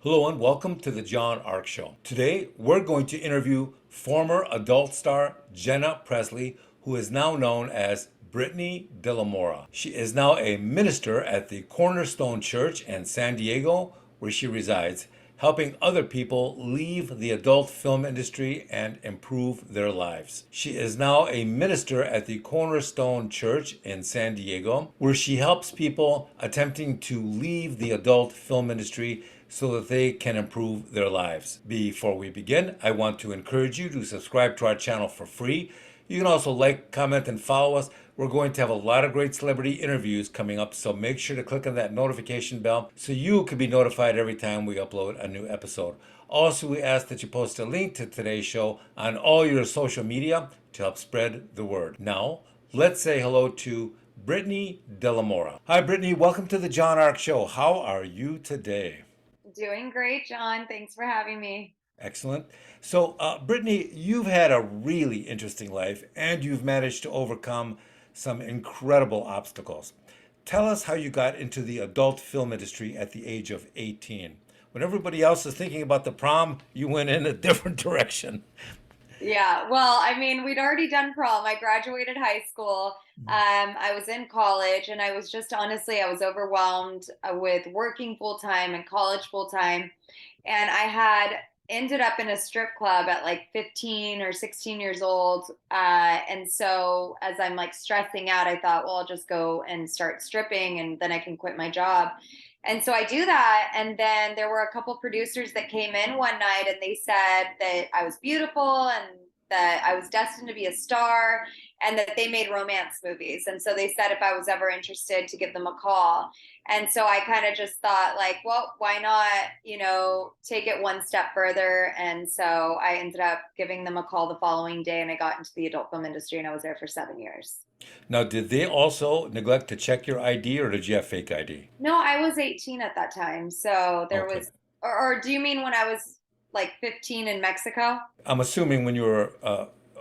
Hello and welcome to the John Ark Show. Today we're going to interview former adult star Jenna Presley, who is now known as Brittni De La Mora. She is now a minister at the Cornerstone Church in San Diego, where she resides, helping other people leave the adult film industry and improve their lives. She is now a minister at the Cornerstone Church in San Diego, where she helps people attempting to leave the adult film industry so that they can improve their lives. Before we begin, I want to encourage you to subscribe to our channel for free. You can also like, comment, and follow us. We're going to have a lot of great celebrity interviews coming up, so make sure to click on that notification bell so you can be notified every time we upload a new episode. Also, we ask that you post a link to today's show on all your social media to help spread the word. Now, let's say hello to Brittni De La Mora. Hi, Brittni. Welcome to the John Ark Show. How are you today? Doing great, John. Thanks for having me. Excellent. So, Brittni, you've had a really interesting life and you've managed to overcome some incredible obstacles. Tell us how you got into the adult film industry at the age of 18. When everybody else is thinking about the prom, you went in a different direction. Yeah, well, we'd already done prom. I graduated high school. I was in college, and I was just honestly, I was overwhelmed with working full time and college full time. And I had ended up in a strip club at like 15 or 16 years old. And so as I'm like stressing out, I thought, well, I'll just go and start stripping and then I can quit my job. And so I do that. And then there were a couple producers that came in one night and they said that I was beautiful and that I was destined to be a star and that they made romance movies. And so they said if I was ever interested to give them a call. And so I kind of just thought like, well, why not, take it one step further. And so I ended up giving them a call the following day and I got into the adult film industry and I was there for 7 years. Now, did they also neglect to check your ID or did you have fake ID? No, I was 18 at that time. So there Okay. was, or do you mean when I was like 15 in Mexico? I'm assuming when you were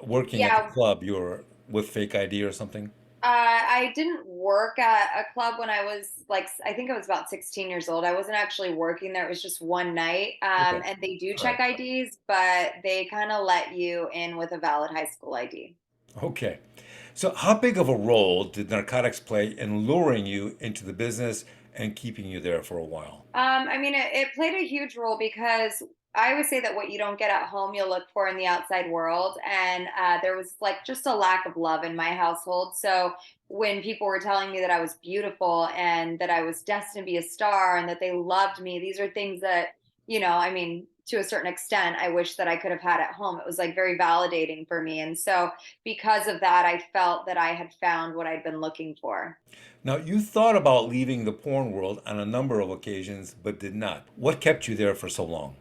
working at the Yeah, club, you were with fake ID or something? I didn't work at a club when I was like, I think I was about 16 years old. I wasn't actually working there. It was just one night. Okay. And they do All check right. IDs, but they kind of let you in with a valid high school ID. Okay. So, how big of a role did narcotics play in luring you into the business and keeping you there for a while? It played a huge role because I always say that what you don't get at home, you'll look for in the outside world. And there was like just a lack of love in my household. So when people were telling me that I was beautiful and that I was destined to be a star and that they loved me, these are things that, to a certain extent, I wish that I could have had at home. It was like very validating for me. And so because of that, I felt that I had found what I'd been looking for. Now, you thought about leaving the porn world on a number of occasions, but did not. What kept you there for so long?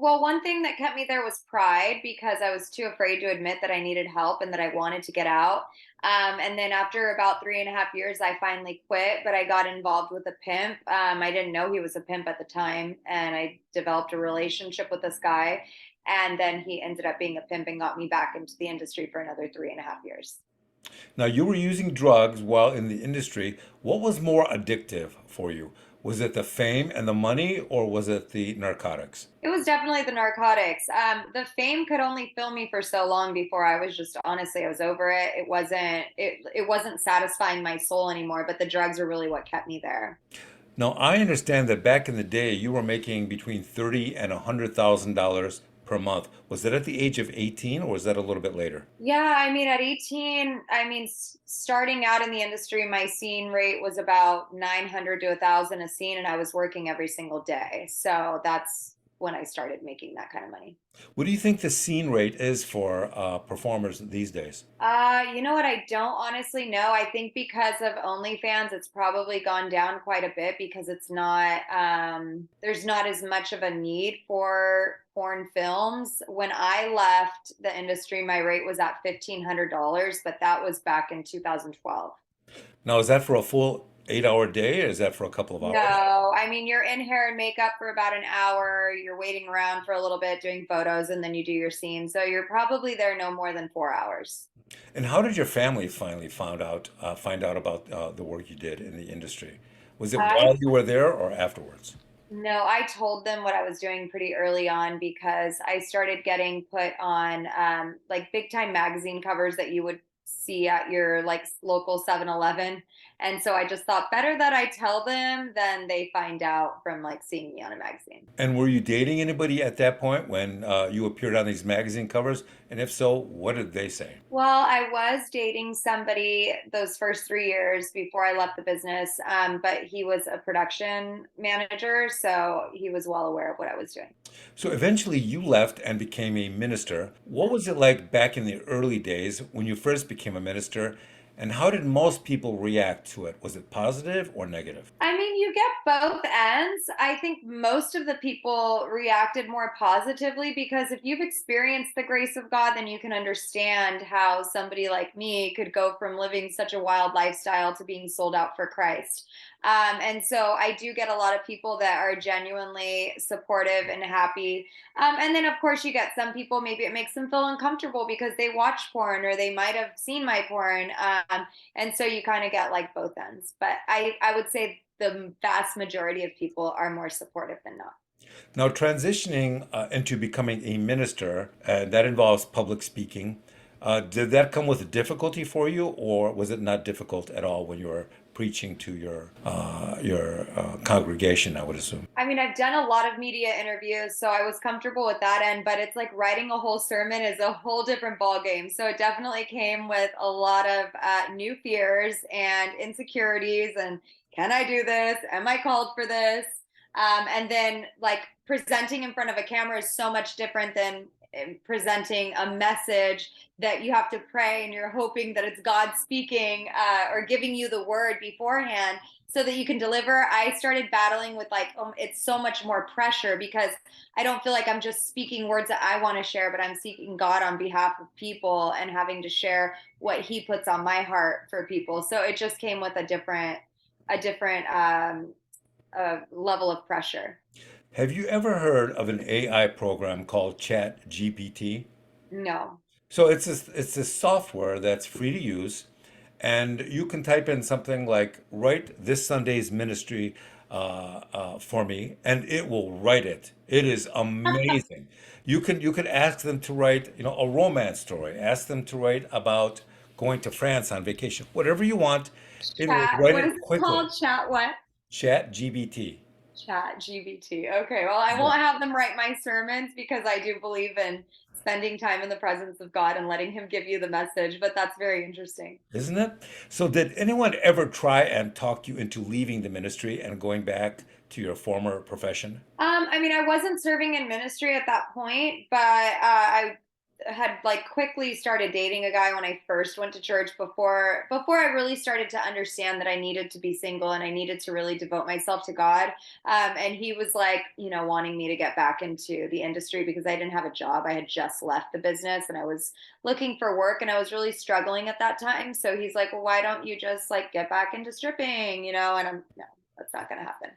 Well, one thing that kept me there was pride because I was too afraid to admit that I needed help and that I wanted to get out. And then after about 3.5 years, I finally quit, but I got involved with a pimp. I didn't know he was a pimp at the time, and I developed a relationship with this guy. And then he ended up being a pimp and got me back into the industry for another 3.5 years. Now, you were using drugs while in the industry. What was more addictive for you? Was it the fame and the money, or was it the narcotics? It was definitely the narcotics. The fame could only fill me for so long before I was just honestly I was over it. It wasn't satisfying my soul anymore, but the drugs are really what kept me there. Now, I understand that back in the day, you were making between $30 and $100,000 per month. Was that at the age of 18, or was that a little bit later? Yeah, at 18, starting out in the industry, my scene rate was about 900 to 1,000 a scene, and I was working every single day. So that's when I started making that kind of money. What do you think the scene rate is for performers these days? You know what? I don't honestly know. I think because of OnlyFans, it's probably gone down quite a bit because it's not, there's not as much of a need for porn films. When I left the industry, my rate was at $1,500, but that was back in 2012. Now, is that for a full 8 hour day, or is that for a couple of hours? No, you're in hair and makeup for about an hour. You're waiting around for a little bit doing photos and then you do your scene. So you're probably there no more than 4 hours. And how did your family finally find out about the work you did in the industry? Was it I while you were there or afterwards? No, I told them what I was doing pretty early on because I started getting put on like big time magazine covers that you would see at your like local 7-Eleven. And so I just thought better that I tell them than they find out from like seeing me on a magazine. And were you dating anybody at that point when you appeared on these magazine covers? And if so, what did they say? Well, I was dating somebody those first 3 years before I left the business, but he was a production manager, so he was well aware of what I was doing. So eventually you left and became a minister. What was it like back in the early days when you first became a minister? And how did most people react to it? Was it positive or negative? I mean, you get both ends. I think most of the people reacted more positively because if you've experienced the grace of God, then you can understand how somebody like me could go from living such a wild lifestyle to being sold out for Christ. And so I do get a lot of people that are genuinely supportive and happy. And then, of course, you get some people, maybe it makes them feel uncomfortable because they watch porn or they might have seen my porn. And so you kind of get like both ends. But I would say the vast majority of people are more supportive than not. Now, transitioning into becoming a minister, that involves public speaking. Did that come with a difficulty for you, or was it not difficult at all when you were preaching to your congregation? I would assume. I mean, I've done a lot of media interviews, so I was comfortable with that end, but it's like writing a whole sermon is a whole different ball game. So it definitely came with a lot of new fears and insecurities and can I do this? Am I called for this? And then like presenting in front of a camera is so much different than presenting a message that you have to pray and you're hoping that it's God speaking or giving you the word beforehand so that you can deliver. I started battling with like, it's so much more pressure because I don't feel like I'm just speaking words that I want to share, but I'm seeking God on behalf of people and having to share what He puts on my heart for people. So it just came with a different level of pressure. Have you ever heard of an AI program called Chat GPT? No. So it's a software that's free to use, and you can type in something like "write this Sunday's ministry for me," and it will write it. It is amazing. You can ask them to write, a romance story. Ask them to write about going to France on vacation. Whatever you want, it will Chat. write What is it it quickly. called? Chat what? Chat GBT. Chat GBT. Okay. Well, I Yeah. won't have them write my sermons because I do believe in spending time in the presence of God and letting Him give you the message, but that's very interesting. Isn't it? So, did anyone ever try and talk you into leaving the ministry and going back to your former profession? I mean, I wasn't serving in ministry at that point, but I had like quickly started dating a guy when I first went to church before I really started to understand that I needed to be single and I needed to really devote myself to God. And he was like, wanting me to get back into the industry because I didn't have a job. I had just left the business and I was looking for work and I was really struggling at that time. So he's like, well, why don't you just like get back into stripping, And I'm no, that's not going to happen.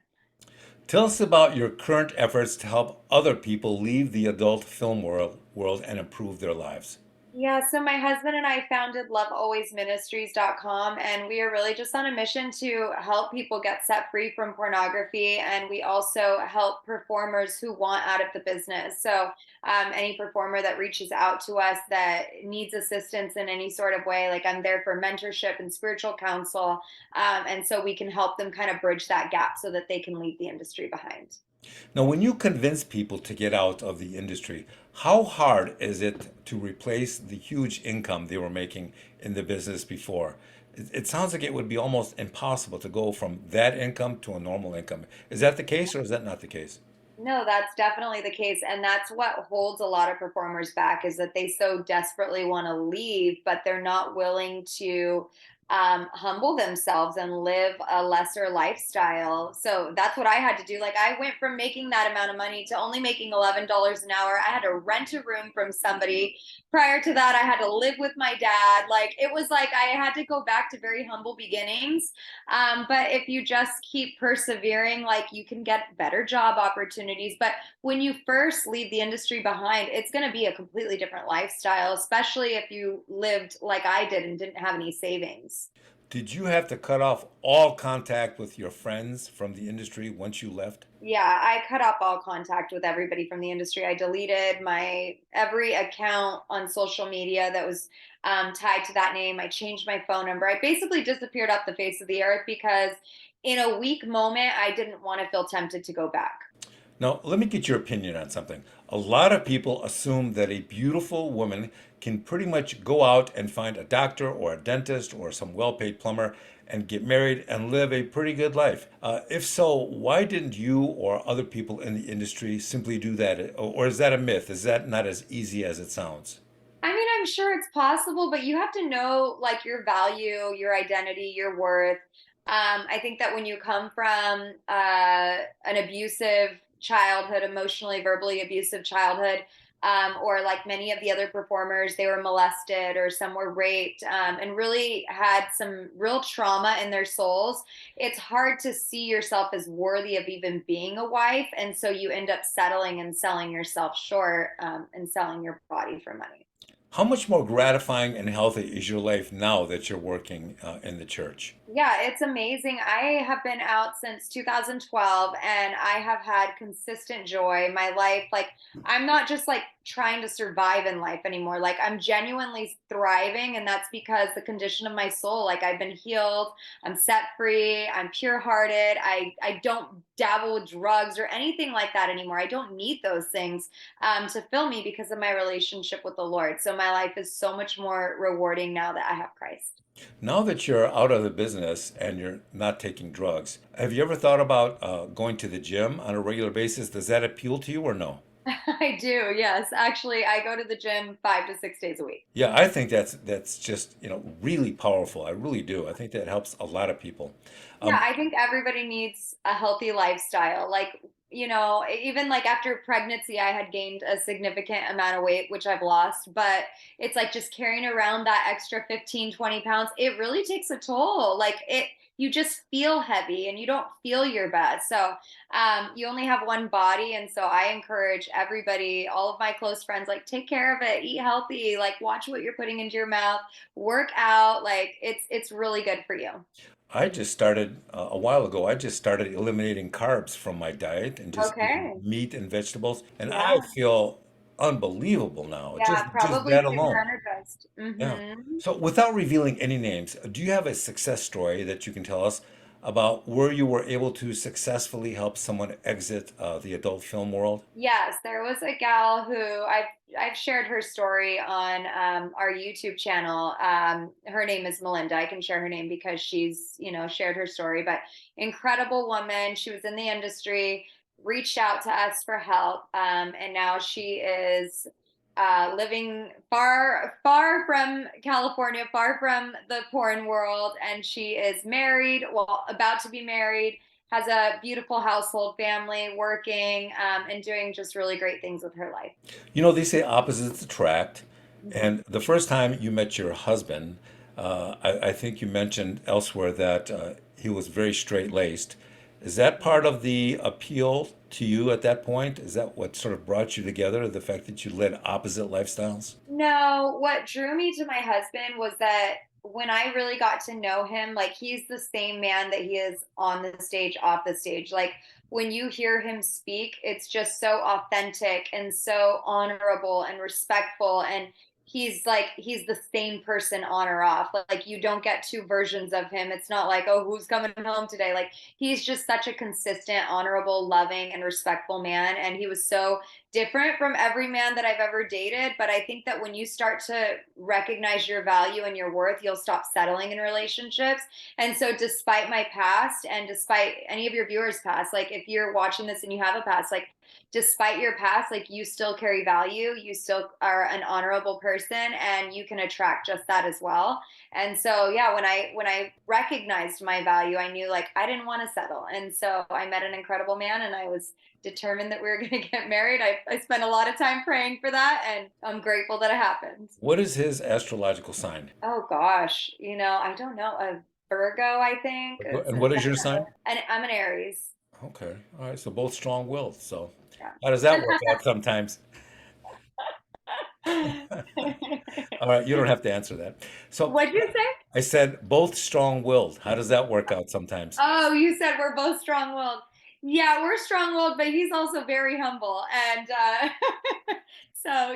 Tell us about your current efforts to help other people leave the adult film world and improve their lives. Yeah, so my husband and I founded lovealwaysministries.com, and we are really just on a mission to help people get set free from pornography. And we also help performers who want out of the business. So, any performer that reaches out to us that needs assistance in any sort of way, like I'm there for mentorship and spiritual counsel. And so we can help them kind of bridge that gap so that they can leave the industry behind. Now, when you convince people to get out of the industry, how hard is it to replace the huge income they were making in the business before? It sounds like it would be almost impossible to go from that income to a normal income. Is that the case or is that not the case? No, that's definitely the case. And that's what holds a lot of performers back is that they so desperately want to leave, but they're not willing to humble themselves and live a lesser lifestyle. So that's what I had to do. Like I went from making that amount of money to only making $11 an hour. I had to rent a room from somebody. Prior to that, I had to live with my dad. Like it was like I had to go back to very humble beginnings. But if you just keep persevering, like you can get better job opportunities. But when you first leave the industry behind, it's going to be a completely different lifestyle, especially if you lived like I did and didn't have any savings. Did you have to cut off all contact with your friends from the industry once you left? Yeah, I cut off all contact with everybody from the industry. I deleted my every account on social media that was tied to that name. I changed my phone number. I basically disappeared off the face of the earth because in a weak moment, I didn't want to feel tempted to go back. Now, let me get your opinion on something. A lot of people assume that a beautiful woman can pretty much go out and find a doctor or a dentist or some well paid plumber and get married and live a pretty good life. If so, why didn't you or other people in the industry simply do that? Or is that a myth? Is that not as easy as it sounds? I mean, I'm sure it's possible, but you have to know like your value, your identity, your worth. I think that when you come from an abusive childhood, emotionally, verbally abusive childhood, or like many of the other performers, they were molested or some were raped, and really had some real trauma in their souls. It's hard to see yourself as worthy of even being a wife. And so you end up settling and selling yourself short, and selling your body for money. How much more gratifying and healthy is your life now that you're working in the church? Yeah, it's amazing. I have been out since 2012 and I have had consistent joy. My life, like, I'm not just like trying to survive in life anymore. Like, I'm genuinely thriving. And that's because the condition of my soul, like, I've been healed, I'm set free, I'm pure hearted. I don't dabble with drugs or anything like that anymore. I don't need those things to fill me because of my relationship with the Lord. So my life is so much more rewarding now that I have Christ. Now that you're out of the business and you're not taking drugs, have you ever thought about going to the gym on a regular basis? Does that appeal to you or no? I do, yes. Actually, I go to the gym 5 to 6 days a week. Yeah, I think that's just, really powerful. I really do. I think that helps a lot of people. Yeah, Um, I think everybody needs a healthy lifestyle. Like, even like after pregnancy, I had gained a significant amount of weight, which I've lost, but it's like just carrying around that extra 15, 20 pounds, it really takes a toll. You just feel heavy and you don't feel your best. So, you only have one body. And so I encourage everybody, all of my close friends, like take care of it, eat healthy, like watch what you're putting into your mouth, work out. Like it's really good for you. I just started a while ago. I just started eliminating carbs from my diet and just eating Okay. meat and vegetables, and I Yeah. feel unbelievable now. Just Yeah, just probably that super alone. energized. Yeah. Hmm. So, without revealing any names, do you have a success story that you can tell us about where you were able to successfully help someone exit the adult film world? Yes, there was a gal who I've shared her story on our YouTube channel. Her name is Melinda. I can share her name because she's shared her story. But incredible woman. She was in the industry, reached out to us for help, and now she is living far far from California, far from the porn world, and she is married. Well, about to be married, has a beautiful household, family, working, and doing just really great things with her life. They say opposites attract. And the first time you met your husband, I think you mentioned elsewhere that he was very straight-laced. Is that part of the appeal to you at that point? Is that what sort of brought you together, the fact that you led opposite lifestyles? No, what drew me to my husband was that when I really got to know him, like he's the same man that he is on the stage, off the stage. Like when you hear him speak, it's just so authentic and so honorable and respectful. And he's the same person on or off. Like you don't get two versions of him. It's not like, oh, who's coming home today? Like he's just such a consistent, honorable, loving, and respectful man. And he was so different from every man that I've ever dated. But I think that when you start to recognize your value and your worth, you'll stop settling in relationships. And so, despite my past and despite any of your viewers' past, like if you're watching this and you have a past, like despite your past, like you still carry value, you still are an honorable person, and you can attract just that as well. And so, yeah, when I recognized my value, I knew like I didn't want to settle. And so I met an incredible man and I was determined that we were going to get married. I spent a lot of time praying for that, and I'm grateful that it happened. What is his astrological sign? Oh gosh, I don't know. A Virgo, I think. And what is your sign? And I'm an Aries. Okay. All right. So both strong-willed. So how does Yeah. that work out sometimes? All right. You don't have to answer that. So What'd you say? I said both strong-willed. How does that work out sometimes? Oh, you said we're both strong-willed. Yeah, we're strong-willed, but he's also very humble, and so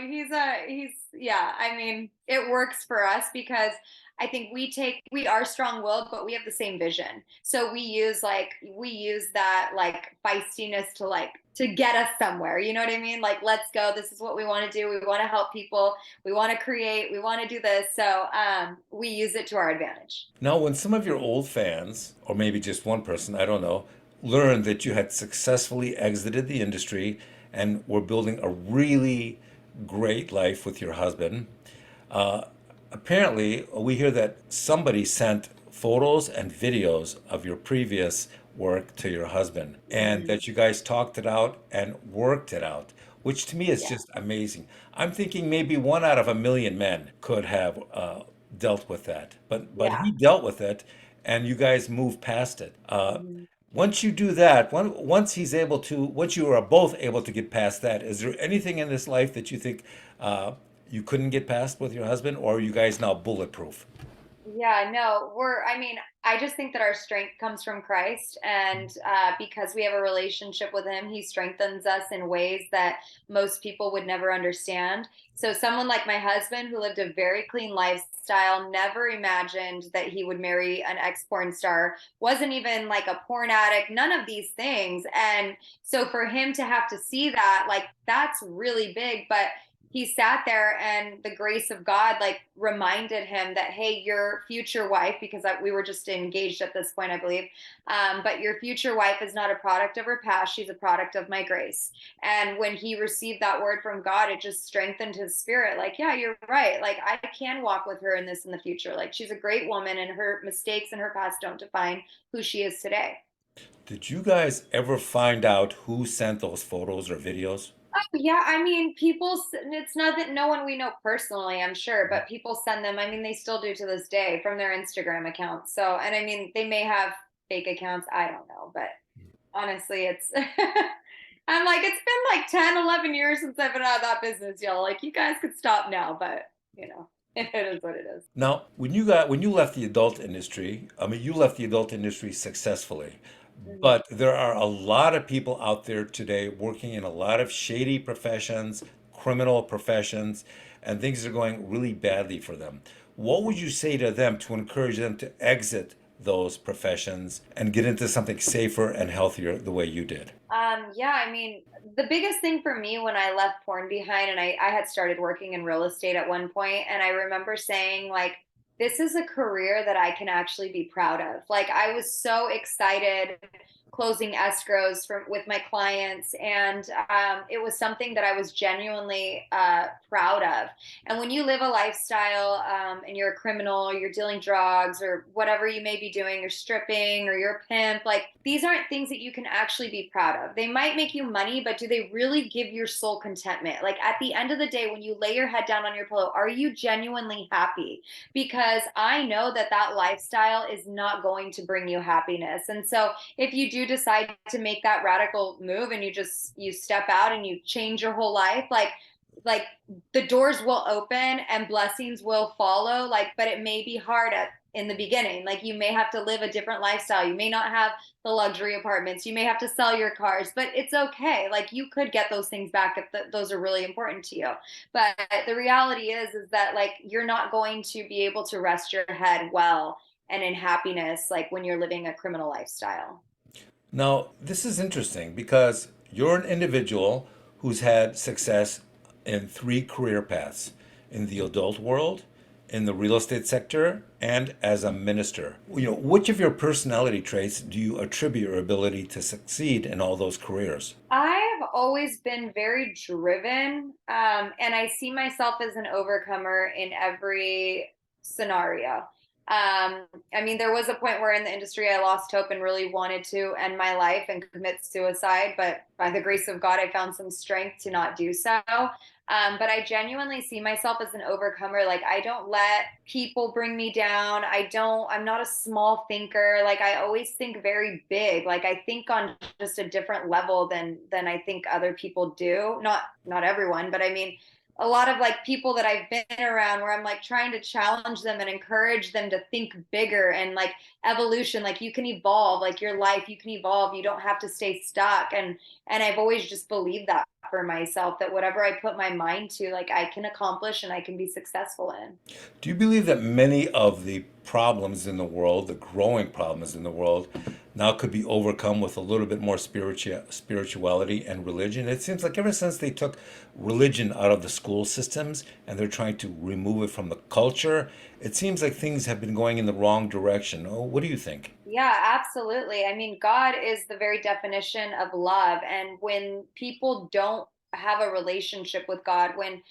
yeah. I mean, it works for us because I think we are strong-willed, but we have the same vision. So we use that like feistiness to get us somewhere. You know what I mean? Like, let's go. This is what we want to do. We want to help people. We want to create. We want to do this. So we use it to our advantage. Now, when some of your old fans, or maybe just one person, I don't know, learned that you had successfully exited the industry and were building a really great life with your husband, uh, apparently we hear that somebody sent photos and videos of your previous work to your husband and Mhm. that you guys talked it out and worked it out, which to me is Yeah. just amazing. I'm thinking maybe one out of a million men could have dealt with that, but Yeah. he dealt with it, and you guys moved past it. Mhm. Once you do that, once you are both able to get past that, is there anything in this life that you think uh, you couldn't get past with your husband, or are you guys now bulletproof? Yeah, no, I mean, I just think that our strength comes from Christ. And because we have a relationship with Him, He strengthens us in ways that most people would never understand. So, someone like my husband, who lived a very clean lifestyle, never imagined that he would marry an ex porn star, wasn't even like a porn addict, none of these things. And so, for him to have to see that, like, that's really big. But he sat there and the grace of God like reminded him that, hey, your future wife, because we were just engaged at this point, I believe, but your future wife is not a product of her past, she's a product of my grace. And when he received that word from God, it just strengthened his spirit, like, yeah, you're right, like I can walk with her in this in the future, like she's a great woman and her mistakes in her past don't define who she is today. Did you guys ever find out who sent those photos or videos? Yeah, I mean, it's not that no one we know personally, I'm sure, but people send them. I mean, they still do to this day from their Instagram accounts. So, and I mean, they may have fake accounts. I don't know, but honestly, I'm like, it's been like 10, 11 years since I've been out of that business, y'all. Like, you guys could stop now, but it is what it is. Now, when you left the adult industry, I mean, you left the adult industry successfully, Mhm. but there are a lot of people out there today working in a lot of shady professions, criminal professions, and things are going really badly for them. What would you say to them to encourage them to exit those professions and get into something safer and healthier the way you did? Yeah, I mean, the biggest thing for me when I left porn behind, and I had started working in real estate at one point, and I remember saying, like, this is a career that I can actually be proud of. Like, I was so excited closing escrows with my clients, and it was something that I was genuinely proud of. And when you live a lifestyle and you're a criminal, or you're dealing drugs, or whatever you may be doing, you're stripping, or you're a pimp, like these aren't things that you can actually be proud of. They might make you money, but do they really give your soul contentment? Like at the end of the day, when you lay your head down on your pillow, are you genuinely happy? Because I know that that lifestyle is not going to bring you happiness. And so if you do decide to make that radical move and you step out and you change your whole life, like the doors will open and blessings will follow, like, but it may be hard in the beginning. Like you may have to live a different lifestyle, you may not have the luxury apartments, you may have to sell your cars, but it's okay. Like you could get those things back if those are really important to you. But the reality is that like you're not going to be able to rest your head well and in happiness like when you're living a criminal lifestyle. Now, this is interesting because you're an individual who's had success in three career paths: in the adult world, in the real estate sector, and as a minister. Which of your personality traits do you attribute your ability to succeed in all those careers? I've always been very driven, and I see myself as an overcomer in every scenario. I mean, there was a point where in the industry I lost hope and really wanted to end my life and commit suicide, but by the grace of God, I found some strength to not do so. But I genuinely see myself as an overcomer. Like, I don't let people bring me down. I'm not a small thinker. Like, I always think very big. Like, I think on just a different level than I think other people do. Not everyone, but I mean, a lot of like people that I've been around where I'm like trying to challenge them and encourage them to think bigger and like evolution, like you can evolve, like your life, you can evolve. You don't have to stay stuck. And I've always just believed that for myself, that whatever I put my mind to, like I can accomplish and I can be successful in. Do you believe that many of the problems in the world, the growing problems in the world, now could be overcome with a little bit more spirituality and religion? It seems like ever since they took religion out of the school systems and they're trying to remove it from the culture, it seems like things have been going in the wrong direction. Oh, what do you think? Yeah, absolutely. I mean, God is the very definition of love. And when people don't have a relationship with God, when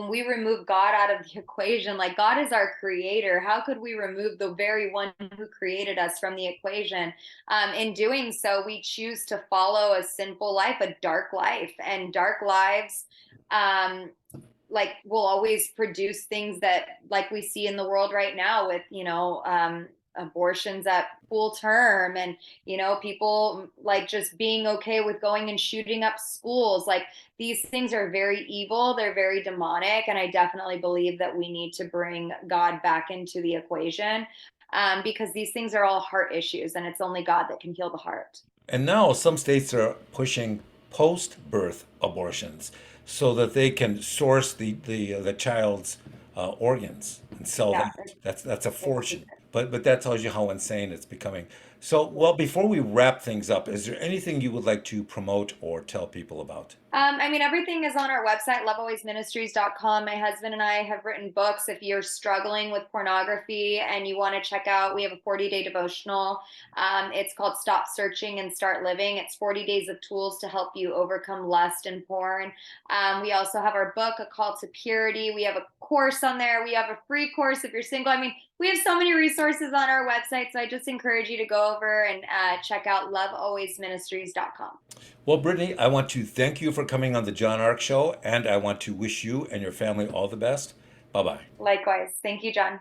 we remove God out of the equation, like God is our creator, how could we remove the very one who created us from the equation? In doing so, we choose to follow a sinful life, a dark life, and dark lives. Um, like will always produce things that like we see in the world right now with abortions at full term, and people like just being okay with going and shooting up schools. Like these things are very evil, they're very demonic, and I definitely believe that we need to bring God back into the equation, because these things are all heart issues and it's only God that can heal the heart. And now some states are pushing post-birth abortions so that they can source the child's organs and sell Yeah, that. That's a it's fortune. But that tells you how insane it's becoming. So, well, before we wrap things up, is there anything you would like to promote or tell people about? I mean, everything is on our website, lovealwaysministries.com. My husband and I have written books. If you're struggling with pornography and you want to check out, we have a 40-day devotional. It's called Stop Searching and Start Living. It's 40 days of tools to help you overcome lust and porn. We also have our book, A Call to Purity. We have a course on there. We have a free course if you're single. I mean, we have so many resources on our website. So I just encourage you to go over and check out lovealwaysministries.com. Well, Brittany, I want to thank you for coming on the John Ark Show, and I want to wish you and your family all the best. Bye bye. Likewise. Thank you, John.